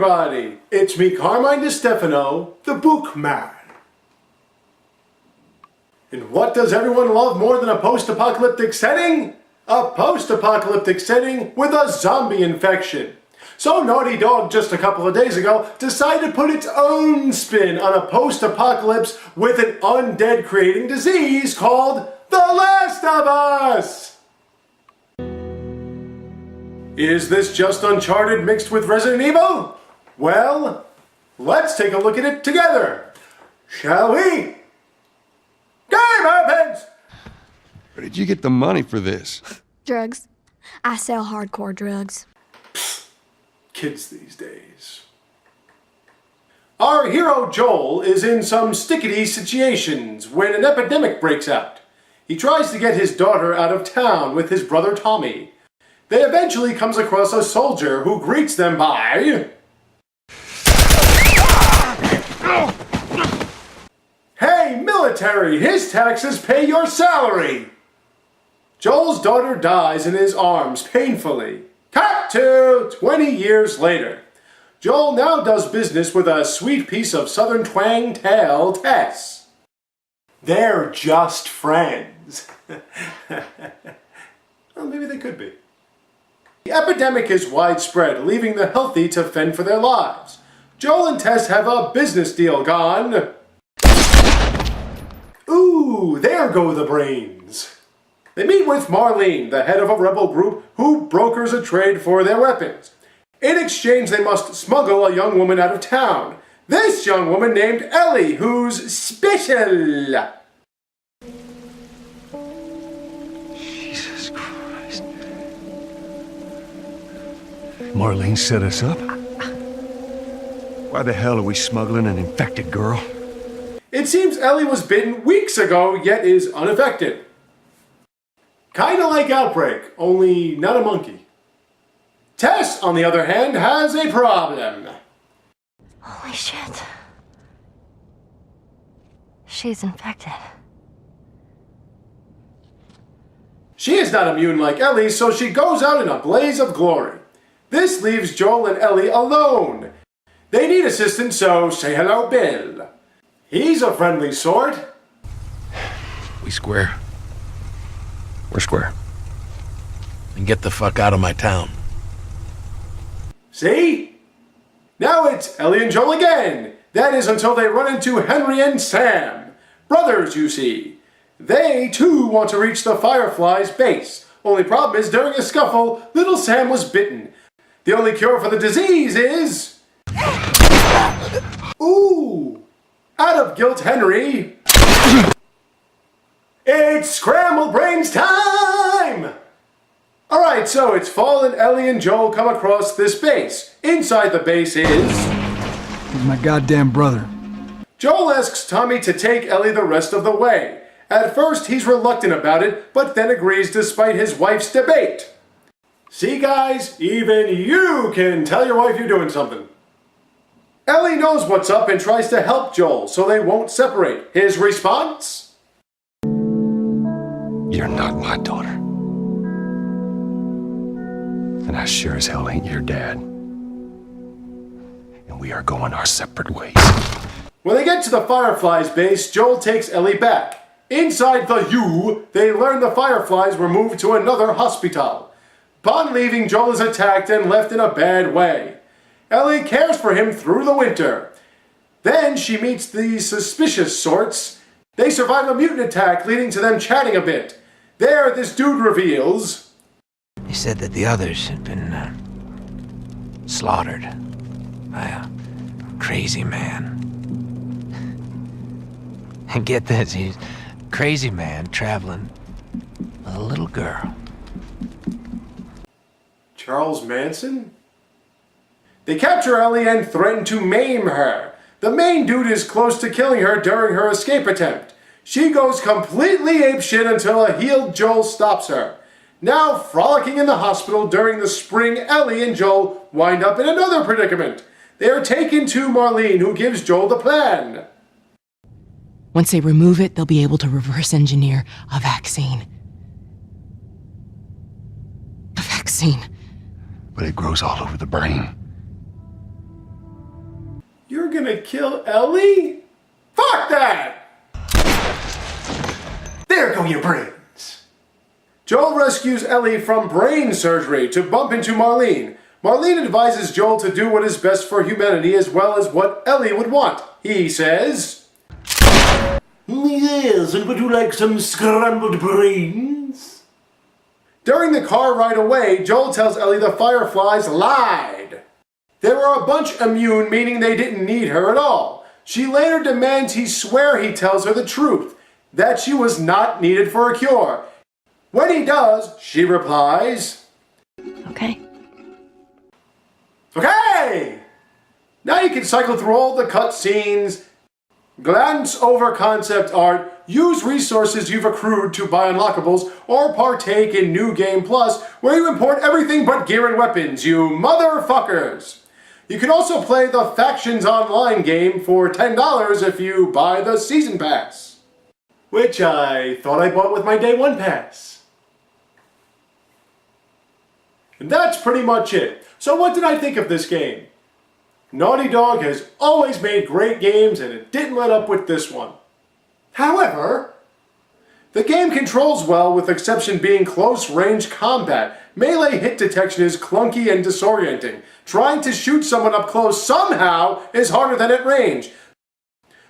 everybody! It's me, Carmine DeStefano, the Bookman. And what does everyone love more than a post-apocalyptic setting? A post-apocalyptic setting with a zombie infection. So Naughty Dog just a couple of days ago decided to put its own spin on a post-apocalypse with an undead creating disease called The Last of Us! Is this just Uncharted mixed with Resident Evil? Well, let's take a look at it together, shall we? Game opens! Where did you get the money for this? Drugs. I sell hardcore drugs. Kids these days. Our hero Joel is in some stickety situations when an epidemic breaks out. He tries to get his daughter out of town with his brother Tommy. They eventually comes across a soldier who greets them by... Hey, military! His taxes pay your salary! Joel's daughter dies in his arms painfully. Cut to 20 years later. Joel now does business with a sweet piece of southern twang tale, Tess. They're just friends. Well, maybe they could be. The epidemic is widespread, leaving the healthy to fend for their lives. Joel and Tess have a business deal gone. Ooh, there go the brains. They meet with Marlene, the head of a rebel group who brokers a trade for their weapons. In exchange, they must smuggle a young woman out of town. This young woman named Ellie, who's special. Jesus Christ. Marlene set us up? Why the hell are we smuggling an infected girl? It seems Ellie was bitten weeks ago, yet is unaffected. Kinda like Outbreak, only not a monkey. Tess, on the other hand, has a problem. Holy shit. She's infected. She is not immune like Ellie, so she goes out in a blaze of glory. This leaves Joel and Ellie alone. They need assistance, so say hello, Bill. He's a friendly sort. We square. We're square. And get the fuck out of my town. See? Now it's Ellie and Joel again. That is until they run into Henry and Sam. Brothers, you see. They, too, want to reach the Firefly's base. Only problem is, during a scuffle, little Sam was bitten. The only cure for the disease is... Ooh! Out of guilt, Henry... It's Scramble Brains time! Alright, so it's fall and Ellie and Joel come across this base. Inside the base is... He's my goddamn brother. Joel asks Tommy to take Ellie the rest of the way. At first, he's reluctant about it, but then agrees despite his wife's debate. See, guys? Even you can tell your wife you're doing something. Ellie knows what's up and tries to help Joel so they won't separate. His response? You're not my daughter. And I sure as hell ain't your dad. And we are going our separate ways. When they get to the Fireflies base, Joel takes Ellie back. Inside the U, they learn the Fireflies were moved to another hospital. Upon leaving, Joel is attacked and left in a bad way. Ellie cares for him through the winter. Then she meets the suspicious sorts. They survive a mutant attack, leading to them chatting a bit. There, this dude reveals... They said that the others had been slaughtered by a crazy man. And get this, he's a crazy man traveling with a little girl. Charles Manson? They capture Ellie and threaten to maim her. The main dude is close to killing her during her escape attempt. She goes completely apeshit until a healed Joel stops her. Now frolicking in the hospital during the spring, Ellie and Joel wind up in another predicament. They are taken to Marlene, who gives Joel the plan. Once they remove it, they'll be able to reverse engineer a vaccine. A vaccine. But it grows all over the brain. gonna kill Ellie? Fuck that! There go your brains. Joel rescues Ellie from brain surgery to bump into Marlene. Marlene advises Joel to do what is best for humanity as well as what Ellie would want. He says, "Yes, and would you like some scrambled brains?" During the car ride away, Joel tells Ellie the Fireflies lied. They were a bunch immune, meaning they didn't need her at all. She later demands he swear he tells her the truth, that she was not needed for a cure. When he does, she replies, Okay. "Okay!" Now you can cycle through all the cutscenes, glance over concept art, use resources you've accrued to buy unlockables, or partake in New Game Plus, where you import everything but gear and weapons, you motherfuckers! You can also play the Factions Online game for $10 if you buy the Season Pass, which I thought I bought with my Day 1 pass. And that's pretty much it. So what did I think of this game? Naughty Dog has always made great games and it didn't let up with this one. However, the game controls well with exception being close-range combat. Melee hit detection is clunky and disorienting. Trying to shoot someone up close somehow is harder than at range.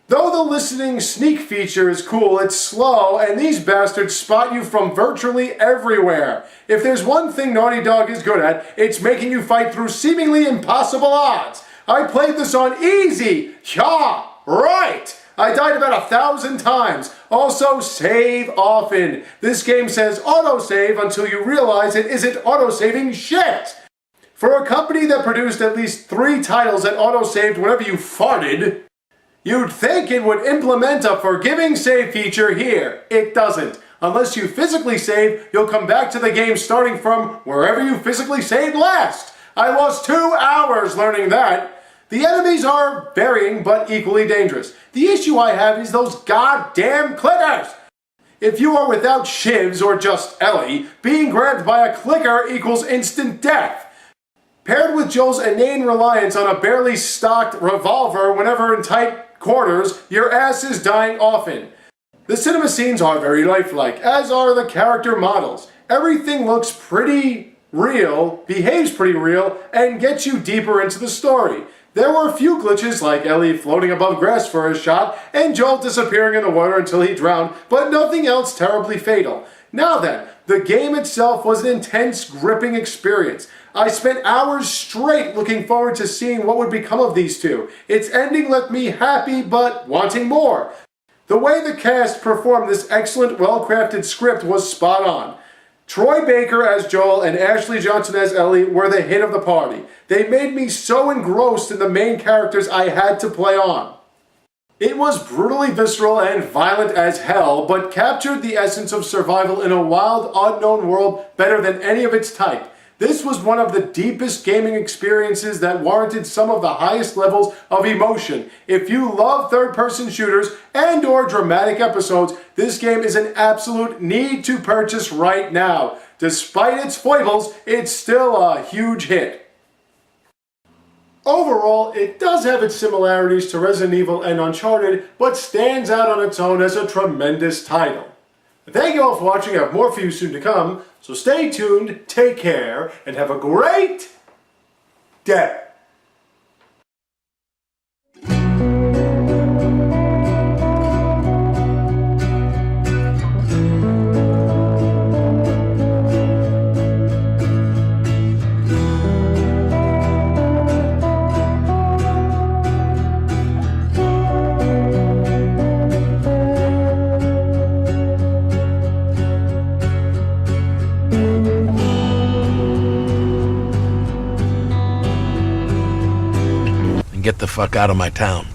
Though the listening sneak feature is cool, it's slow, and these bastards spot you from virtually everywhere. If there's one thing Naughty Dog is good at, it's making you fight through seemingly impossible odds. I played this on easy. Yeah, right. I died about 1,000 times. Also, save often. This game says autosave until you realize it isn't autosaving shit. For a company that produced at least 3 titles that autosaved whenever you farted, you'd think it would implement a forgiving save feature here. It doesn't. Unless you physically save, you'll come back to the game starting from wherever you physically saved last. I lost 2 hours learning that. The enemies are varying but equally dangerous. The issue I have is those goddamn clickers! If you are without shivs or just Ellie, being grabbed by a clicker equals instant death. Paired with Joel's inane reliance on a barely stocked revolver whenever in tight quarters, your ass is dying often. The cinema scenes are very lifelike, as are the character models. Everything looks pretty real, behaves pretty real, and gets you deeper into the story. There were a few glitches like Ellie floating above grass for a shot and Joel disappearing in the water until he drowned, but nothing else terribly fatal. Now then, the game itself was an intense, gripping experience. I spent hours straight looking forward to seeing what would become of these two. Its ending left me happy but wanting more. The way the cast performed this excellent, well-crafted script was spot on. Troy Baker as Joel and Ashley Johnson as Ellie were the hit of the party. They made me so engrossed in the main characters I had to play on. It was brutally visceral and violent as hell, but captured the essence of survival in a wild, unknown world better than any of its type. This was one of the deepest gaming experiences that warranted some of the highest levels of emotion. If you love third-person shooters and or dramatic episodes, this game is an absolute need to purchase right now. Despite its foibles, it's still a huge hit. Overall, it does have its similarities to Resident Evil and Uncharted, but stands out on its own as a tremendous title. Thank you all for watching. I have more for you soon to come, so stay tuned, take care, and have a great day. And get the fuck out of my town.